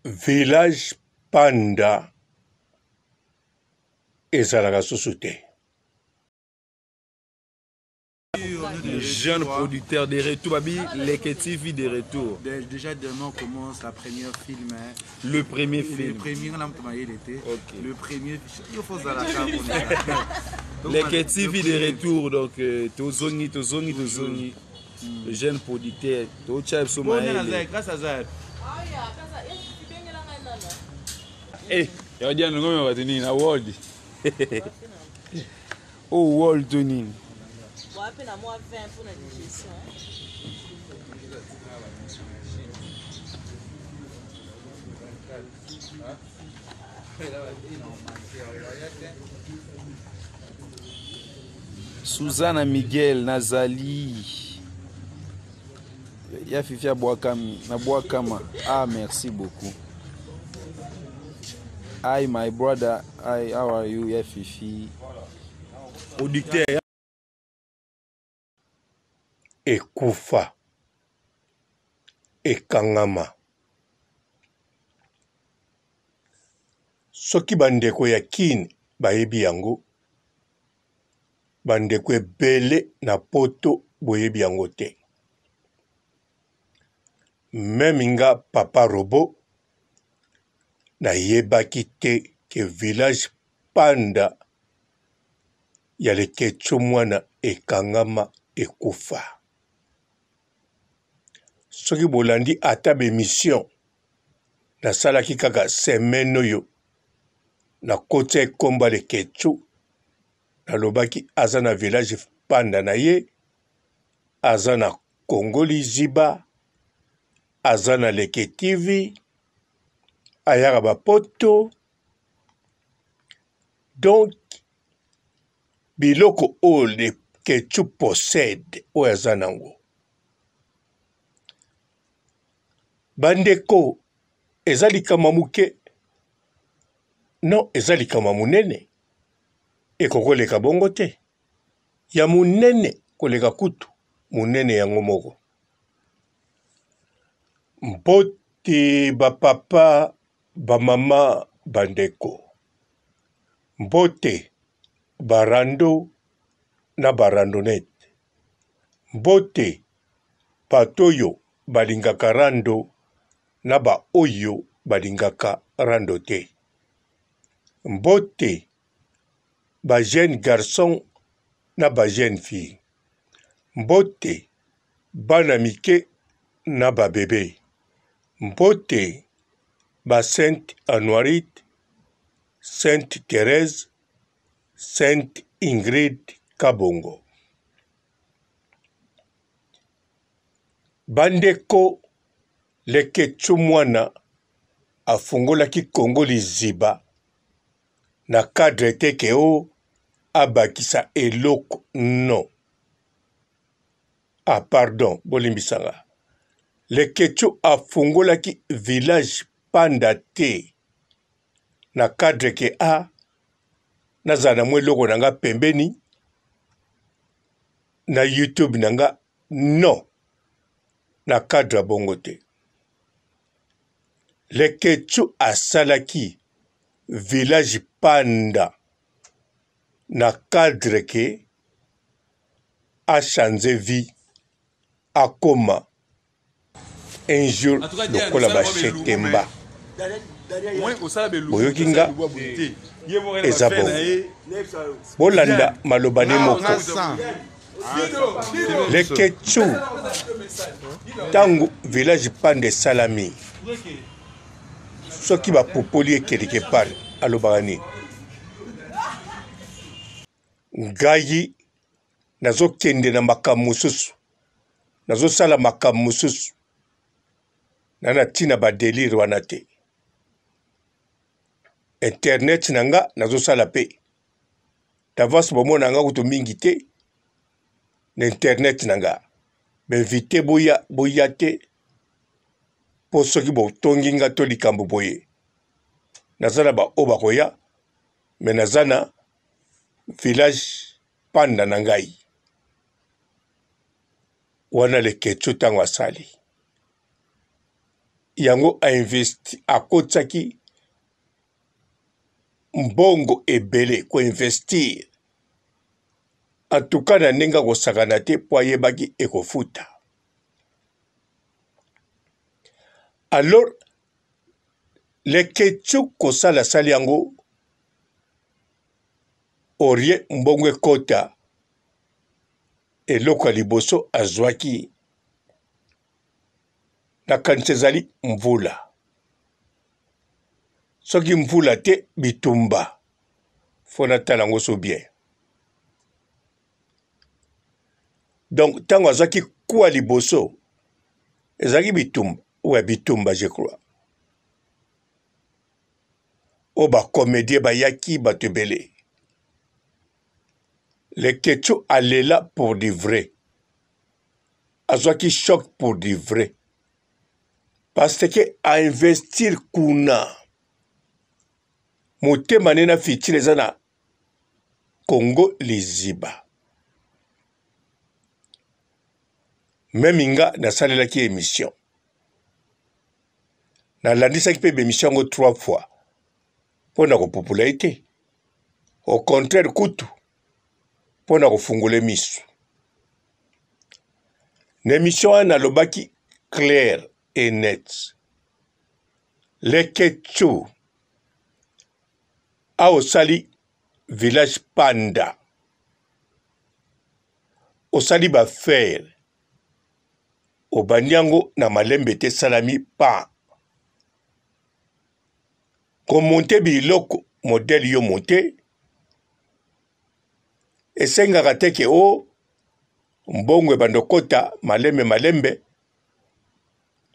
Village Panda ezalaka susu te. Les jeunes producteurs de retour, Babi, les TV de retour. Déjà demain commence la première film. Hein. Le premier film. Le premier, là, il était. Okay. Le premier, il faut ça la carte. Les TV de retour, donc Tozoni. Les jeunes producteurs, Tochab Somaï. Grâce à ça. Eh, il y a des gens qui ont été dans World. Oh, World Tony. Susanna Miguel Nazali. Ya Fifia Boakami, na Boakama. Ah, merci beaucoup. Hi, my brother. Hi, how are you, ya Fifi? Producteur. Ekufa. Ekangama. Soki bandeko ya kin bayebi yango. Bandeko ebele na poto boyebi yango te. Même nga papa Robo na yebaki te ke village Panda ya lekecho mwana ekangama ekufa. Soki bolandi ata bemission na salaki kaka semaine oyo na koti ekomba lekecho na lobaki aza na village Panda na ye, aza na Congo Liziba, aza na Leke TV, ayaka bapoto. Donc biloko oyo lekecho possède oyo aza nango. Bandeko eza likama muke? Non, eza likama munene. Ekokoleka bongo te. Ya munene koleka kutu. Munene yango moko. Mbote bapapa, bamama, bandeko. Mbote barando na barandonete. Mbote patoyo balingaka rando na ba oyo balingaka rando te. Mbote ba jeune garçon na ba jeune fille. Mbote bana mike na ba bébé. Mbote ba Sainte Anuarite, Sainte Thérèse, Sainte Ingrid Kabongo. Bandeko lekecho mwana afungolaki Congo Liziba na cadre teke o abakisa eloko non. Ah pardon, bolimbisanga. Lekecho afungolaki village Panda te na cadre ke a nazana mwe loko nanga pembeni na YouTube nanga non. Na cadre bongo te. Lekecho asalaki village Panda na cadre ke a changé vie akoma un jour lokola bashetemba. Boyoki nga eza bongo. Bolanda malobane moko. Lekecho tango village Panda salami. Soki bapopoli quelque part alobaka nini. Ngai nazokende na makambo mosusu. Nazosala makambo mosusu. Nana tina badelire wana te. Internet nanga nazosala pe. Tavasi bomona nanga kutu mingi te. Na internet nanga. Benvite boya te. Po soki botongi nga to likambo boye. Nazana ba oba koya. Me nazana village Panda na ngai. Wana lekecho tango asali. yango a investi akotsaki mbongo ebele ko investir en tout cas na ndenge akosakana te po ayebaki ekofuta. Alors Leketchuk kosala sali yango orie mbongo ekota eloko ya liboso azwaki nakanisi ezali mvula. Soki mvula te bitumba fo natala yango so bien. Donc ntango azwaki kuwa liboso ezalaki bitumba oya bitumba je crois o bacomédie bayaki bato ebele. Leketchuk alela pour du vrai, azwaki choc pour du vrai parce que a investir kuna motema nde na fitile eza na Congo liziba. Meme nga nasalelaki émission nalandisaki mpe bémission yango 3 fois mpo na kopopula ye te, au contraire kutu mpo na kofungula miso. Na émission wana nalobaki clair et net. Leketchuk a osali village Panda, osali bafer obandi yango na malembe te salami pa komonte biloko modele yo monte esengaka te ke o mbongo ebanda kota malembe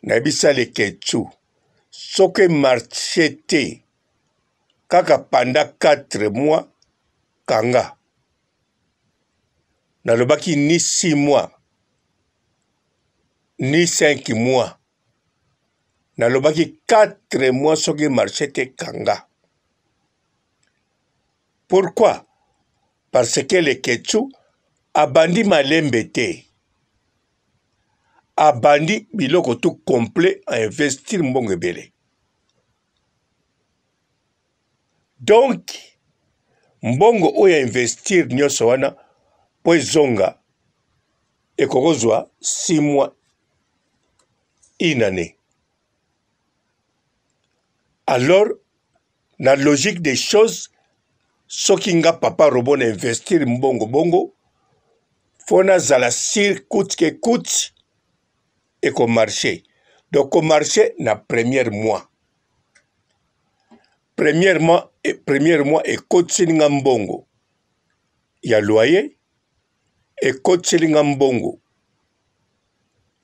nayebisa Leketchuk soki marché te kaka panda 4 mois kanga nalobaki ni 6 mois ni 5 mois nalobaki 4 mois soki marché te kanga. Pourquoi? Parce que Leketchuk abandi malembe te, abandi biloko tout complet à investir mbongo ebele. Donc mbongo oyo investir nyonso wana po ezonga ekokozwa 6 mois, une année. Alors la logique des choses, soki nga papa robo na investir mbongo bongo fona zala sir coûte que coûte eko marché. Donc au marché na premier mois ekotisi nga mbongo ya loyer, ekotisi nga mbongo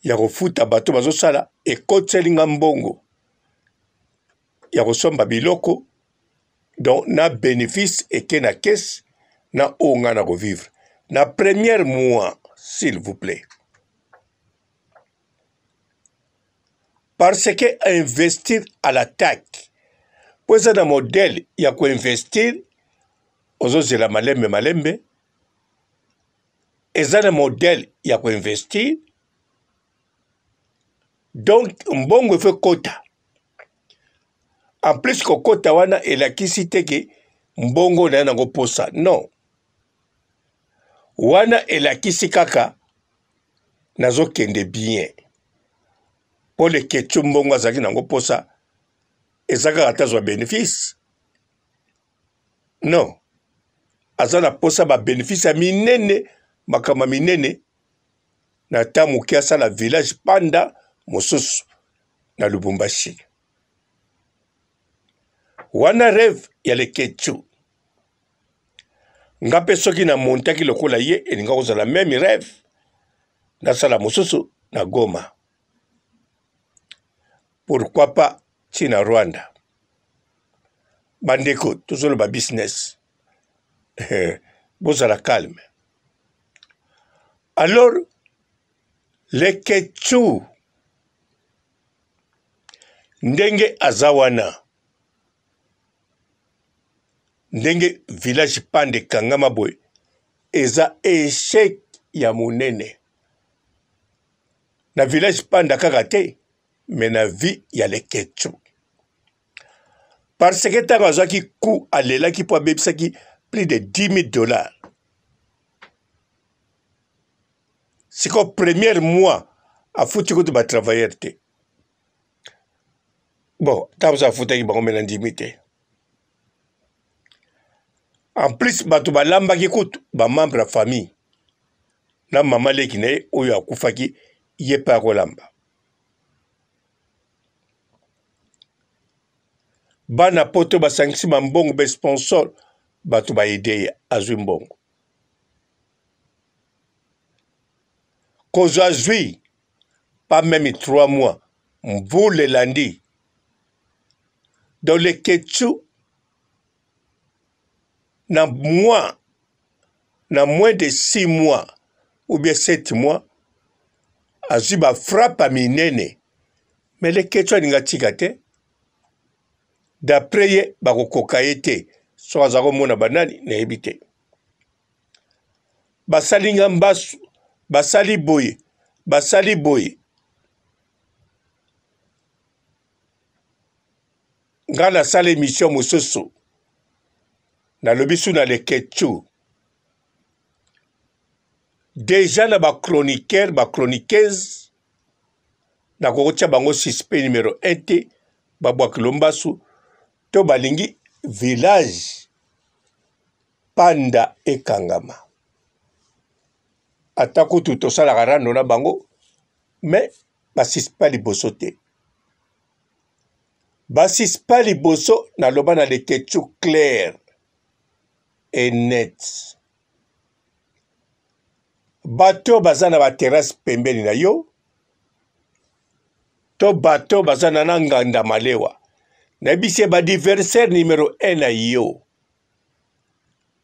ya kofuta bato bazosala, ekotisi nga mbongo ya kosomba biloko. Donc na bénéfice eke na caisse na onga na vivre na premier mois, s'il vous plaît. Parce que investir à l'attaque po eza na modèle ya koinvestir ozozela malembe eza na modèle ya koinvestir. Donc mbongo efo kota en plus kokota wana elakisi te ke mbongo na yango posa, non wana elakisi kaka nazokende bien po Leketchuk mbongo azalaki nango posa eza kaka tazwa bénéfice, non aza na posa ba bénéfice ya minene makama minene na ta moke asala village Panda mosusu na Lubumbashi. Wana rêve ya Leketchuk nga mpe soki na montaki lokola ye elinga kozala même rêve nasala mosusu na Goma. Pourquoi pas Tina Rwanda? Bandeko tozoloba business bozala calme. Alors Leketchuk ndenge azawana ndenge village Panda kangama boy eza échec ya monene na village Panda kaka te mais na vie ya le ketchu. Parce que tant azaki coût alelaki po abebisaki plus de 10 000 $. C'est qu'au premier mois, a foutu que tu vas travailler. Bon, tu as foutu que tu vas 10 000 $. En plus, tu vas l'ambaki kout, ba membre de la famille. Na maman lekine, ou ya koufaki, yé pas kolamba. Bana poto ba sangisi mbongo be sponsor, tu vas aider à mbongo. Kozazui, pas même 3 mois, vous le lundi. Dans le ketchu, na moins de 6 mois, ou bien 7 mois, azui ba frappe à minene. Mais le ketchu n'inga tigate. D'après ye, ba kokaete, so azako mona banani, na ebite. Basalinga mbasu, basali boye. Nga na sala émission mosusu. Na lobisu na le ketchu. Déjà na ba chroniqueuse, na kokotia bango suspect numéro 1 te, babwaki lombasu, to balingi village panda ekangama. Atako tout ça la rando na bango, mais basispa liboso te. Basispa liboso na loba na le ketchu clair et net. Bato bazana ba terrasse pembeni na yo, to bato bazana na nganda malewa. Na bise ba diversaire numéro 1 na yo.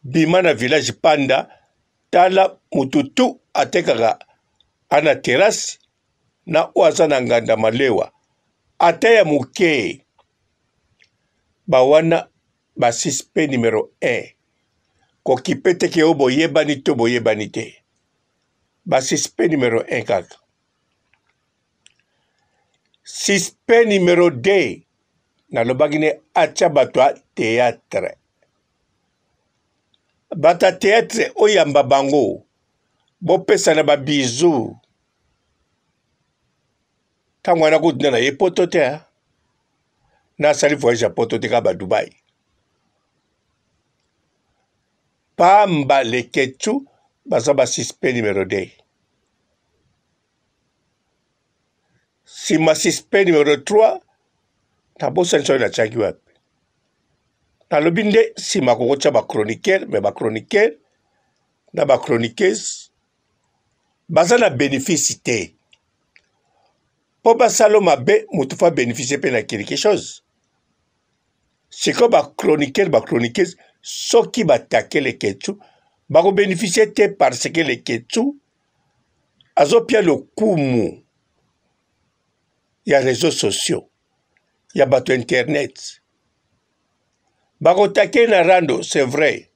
Bima na village panda, tala mututu atekaka ana terrasse na oazana nganda malewa. Ataya muke. Bawana ba suspect numéro 1. Kokipete ke o boyebani to boyebani te. Ba suspect numéro 1 kaka. Suspect numéro 2. Na lobagine acha batwa théâtre. Bata théâtre oyamba bango. Bopesa na ba bisou. Tangwana kudina na ye poto te. Na sali voyage poto te ka ba Dubai. Pamba le ketchu baza ba suspect numéro 2. Si ma suspect numéro 3, tabosa nso na chaki wapi. Na lobinde si makokocha ba chroniqueur, mais ba chroniqueur na ba chroniqueuse baza na bénéfice te. Po basalo mabe mutu fa bénéficier pe na quelque chose. C'est comme ba chroniqueuse soki batake le ketchu ba ko bénéficier te parce que le ketchu azopia le kumu. Il y a réseaux sociaux. Il y a bateau internet. Bakotake na rando, c'est vrai.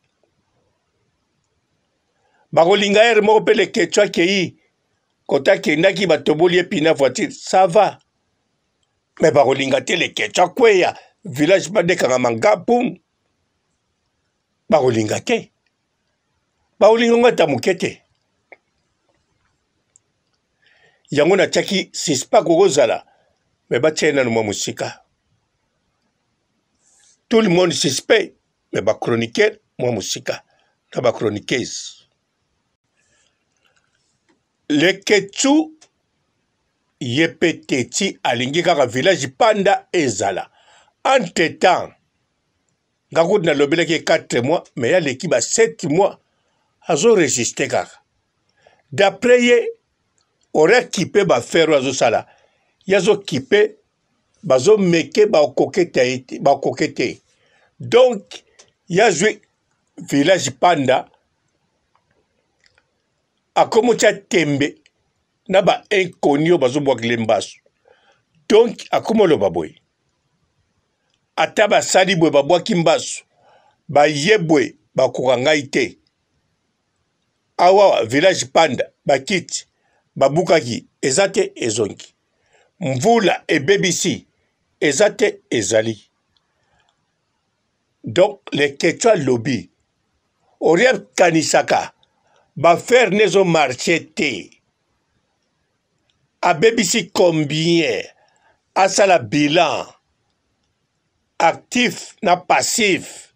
Bakolinga ere moko pe le ketchwa kei. Kota kendaki batoboli epina voiture, ça va. Mais bakolinga te le ketchwa kweya. Village pas de Kangamanga, poum. Bakolinga te. Bakolinga ngata mukete. Yango na chaki sispa kokozala. Mais batiena no musika. Tout le monde suspect, mais ba chroniqueur moi musika, na ba chroniqueuse. Le ketchu yepeteti alingi kaka village panda ezala. Entre-temps, ngakout na lobelaki 4 mois, mais ya l'équipe a 7 mois, azo résister kaka. D'après ye, aurait kipé ba faire azo sala. Yazo kipé bazo meke ba kokete. Donc ya joué village panda akomocha tembe na ba inconnu bazo bwakile mbasu. Donc akomolo baboy. Ata ba sali bwe ba bwaki mbasu. Ba yebwe ba kokangaite. Awa village panda ba kiti ba bukaki ezate ezonki. mvula ebebisi eza te ezali. Donc les Quechua lobby oriel kanisaka bafaire nezo marché te abebisi combien asala bilan actif na passif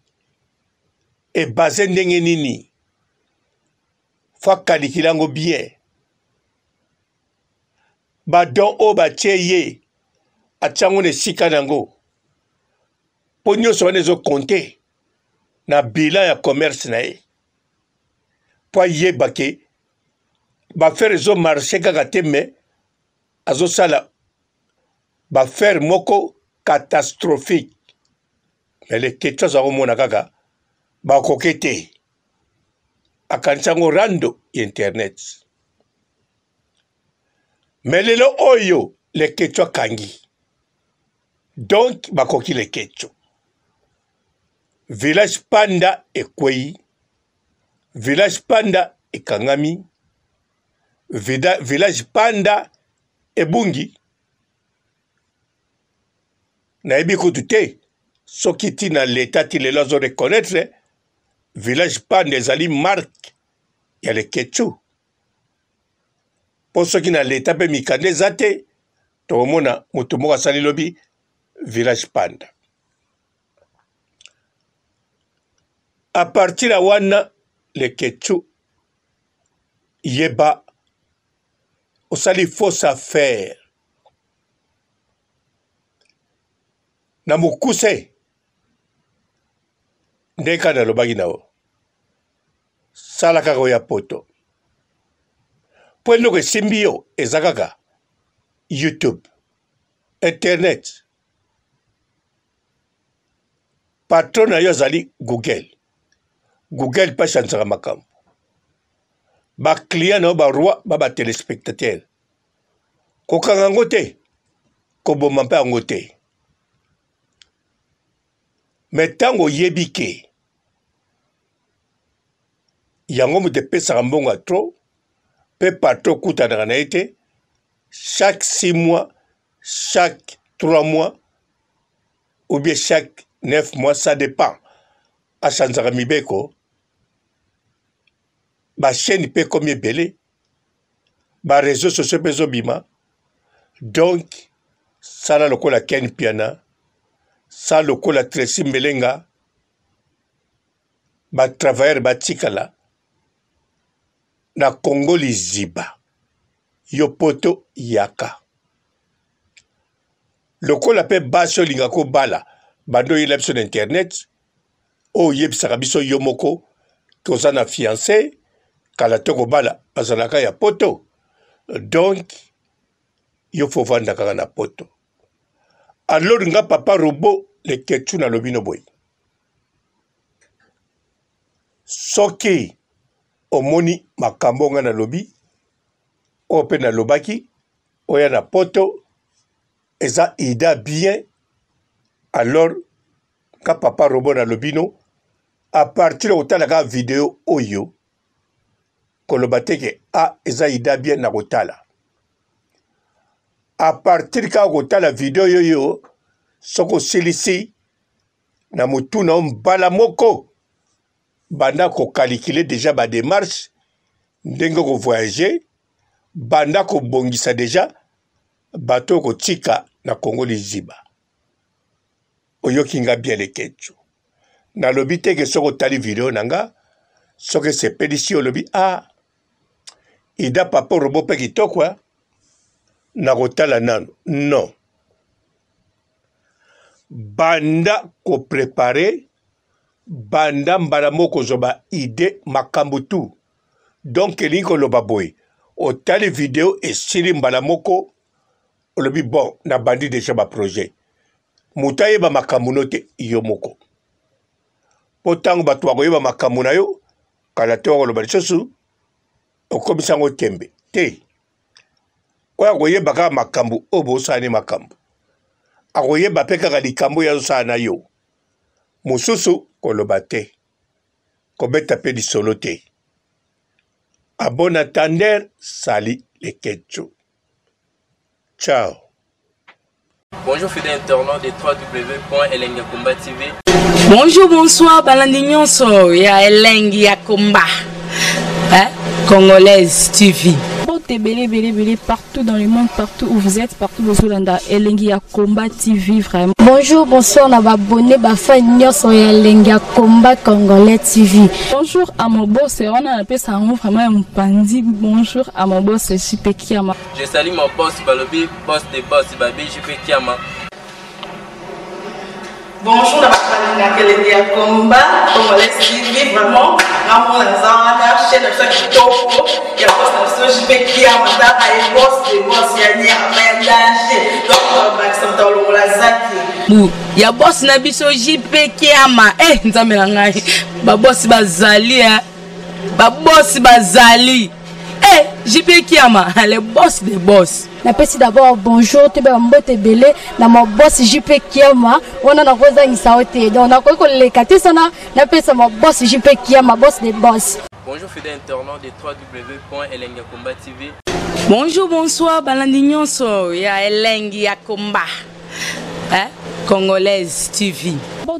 et basé ndenge nini fa kalikilango bien badon o batie ye atiango ne sika nango po nyonso wana ezokonte na bilan ya commerce na ye po ayeba ke bafere ezomarche kaka te me azosala bafere moko catastrophique me le Quechua azakomona kaka bakoke te akanisa yango rando internet me lelo oyo le Quechua kangi donc bakoki le Quechua village panda ekwei village panda ekangami village panda ebungi nayebi kutu te soki tina leta ti lelo azo reconnaître village panda ezali marque ya le Quechua po soki na leta mpe mikanda eza te tokomona moto moko asali lobi village panda. À partir de wana le Quechua yeba osali fausse affaire na mokuse ndeka nalobaki na o sala kaka oya poto po eloko esimbi yo eza kaka YouTube internet patron na yo azali Google mpe achansaka makambo baclient na yo baroi batelespectateur kokanga yango te koboma mpe yango te me ntango oyebi ke yango moto epesaka mbongo ya tro mpe patron okutanaka na ye te chaque 6 mois chaque 3 mois ou bien chaque 9 mois ça dépend achansaka mibeko bachaîne mpe komi ebele bareseau sociaux mpe ezobima donc sala lokola Ken Piana sala lokola Tracy Mbelenga batravailleur batikala na Congo liziba yo poto yaka lokola mpe basi olinga kobala bando oyela biso na internet oyo oyebisaka biso yo moko toza na fiancé kala to kobala bazalaka ya poto donc yo fo vanda kaka na poto alors nga papa Robo le Quechua nalobi no boy soki omoni makambo nga nalobi oyo mpe nalobaki oya na poto eza ida bien alors nga papa Robo nalobi no à partir de kotalaka video oyo koloba teke eza ida bien na kotala à partir kaka kotala video yoyo soko silisi na mutuna o mbala moko banda kokalikile deja badémarche ndenge kovoyage banda kobongisa deja bato kotika na Congo liziba oyoki nga bien le Quechua nalobi teke soko otali video na nga soki esepelisi olobi ida papa Robo mpe kitoko na kotala nano non banda koprepare banda mbala moko zoba ide makambo tu donc elingi koloba boye otali video esili mbala moko olobi bon na bandi deja baprojet moto ayeba makambo no te yo moko po ntango bato bakoyeba makambo na yo kala te wakoloba lisusu okomisa yango tembe te oyo akoyeba kaka makambo oyo bosala ne makambo akoyeba mpe kaka likambo oyo azosala na yo mosusu koloba te kobeta mpe lisolo te a bon entendeur sali le Quechua ciao. Bonjour fidèles internautes de www.elengiakomba TV. Bonjour, bonsoir, balandi nyonso ya Elengi ya Komba, Congolaise TV. Belé partout dans le monde, partout où vous êtes, partout où vous êtes, Elengi ya Komba TV vraiment. Bonjour, bonsoir, on va abonner fan nyonso ya Elengi ya Komba Congolais TV. Bonjour à mon boss, on a appelé ça vraiment un pandi. Bonjour à mon boss, JP Kiama. Je salue mon boss Balobi, boss des boss Babi, JP Kiama. Bonjour, Elengi ya Komba Congolais TV vraiment. Ramon Lazana, chaîne de ça qui topo, il y a pas de JP Kiama, et boss des boss, il y a un danger. Donc, Maxime Talon Lazaki. Il y a boss Nabiso JP Kiama, nzamela ngai. Ba boss bazali, ba boss bazali. JP Kiama, le boss des boss. Napesi d'abord bonjour, tu es mbote belé, na mon boss JP Kiama, on a rosa insaote. Donc on a quoi les katisana, napesi mon boss JP Kiama, boss des boss. Bonjour fidèles internautes de www.elengiakomba TV. Bonjour, bonsoir, balandi nyonso ya Elengi ya Komba, Congolaise TV.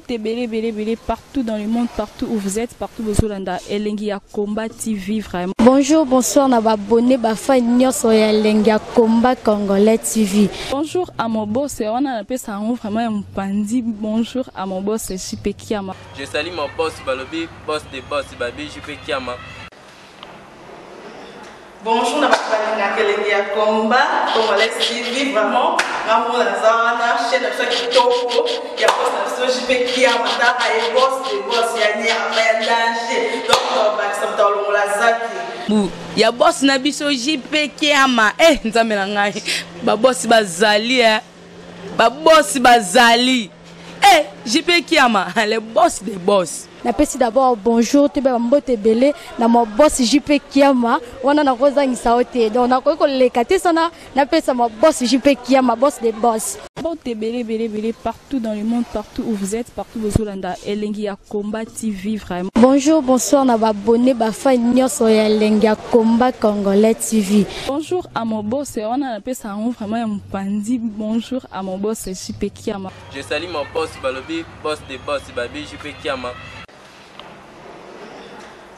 Belé partout dans le monde, partout où vous êtes, partout où vous êtes, Elengi ya Komba TV vraiment. Bonjour, bonsoir, on va abonner fan nyonso ya Elengi ya Komba Congolais TV. Bonjour à mon boss, on a appelé ça vraiment un pandi. Bonjour à mon boss, JP Kiama. Je salue mon boss Balobi, boss des boss Babi, JP Kiama. Bonjour, Elengi ya Komba Congolais TV vraiment. Ramon Lazana, chaîne de ça qui topo, il y a pas de JP Kiama, et boss des boss, il y a un danger. Donc, Maxime Talon Lazaki. Il y a boss Nabiso JP Kiama, nzamela ngai. Ba boss bazali, ba boss bazali. JP Kiama, le boss des boss. Napesi d'abord bonjour, tu es mbote belé, na mon boss JP Kiama, on a rosa insaote. Donc on a quoi les katisana, napesi mon boss JP Kiama, boss des boss. Belé partout dans le monde, partout où vous êtes, partout où vous êtes, Elengi ya Komba TV vraiment. Bonjour, bonsoir, on va abonner fan nyonso ya Elengi ya Komba Congolais TV. Bonjour à mon boss, on a appelé ça vraiment un pandi. Bonjour à mon boss, JP Kiama. Je salue mon boss Balobi, boss des boss Babi, JP Kiama.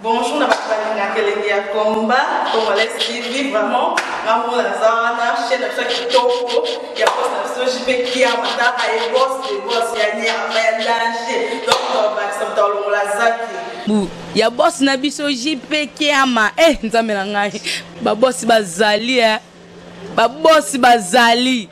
Bonjour, Elengi ya Komba Congolais TV vraiment. Ramon Lazana, chaîne de ça qui topo, il y a pas de JP Kiama, et boss des boss, il y a un danger. Donc, Maxime Talon Lazaki. Il y a boss Nabiso JP Kiama, nzamela ngai. Ba boss bazali, ba boss bazali.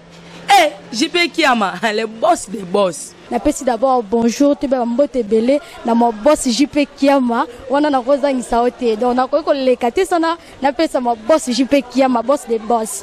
JP Kiama, le boss des boss. Napesi d'abord bonjour, tu es mbote belé, na mon boss JP Kiama, on a rosa insaote. Donc on a quoi les katisana, napesi mon boss JP Kiama, boss des boss.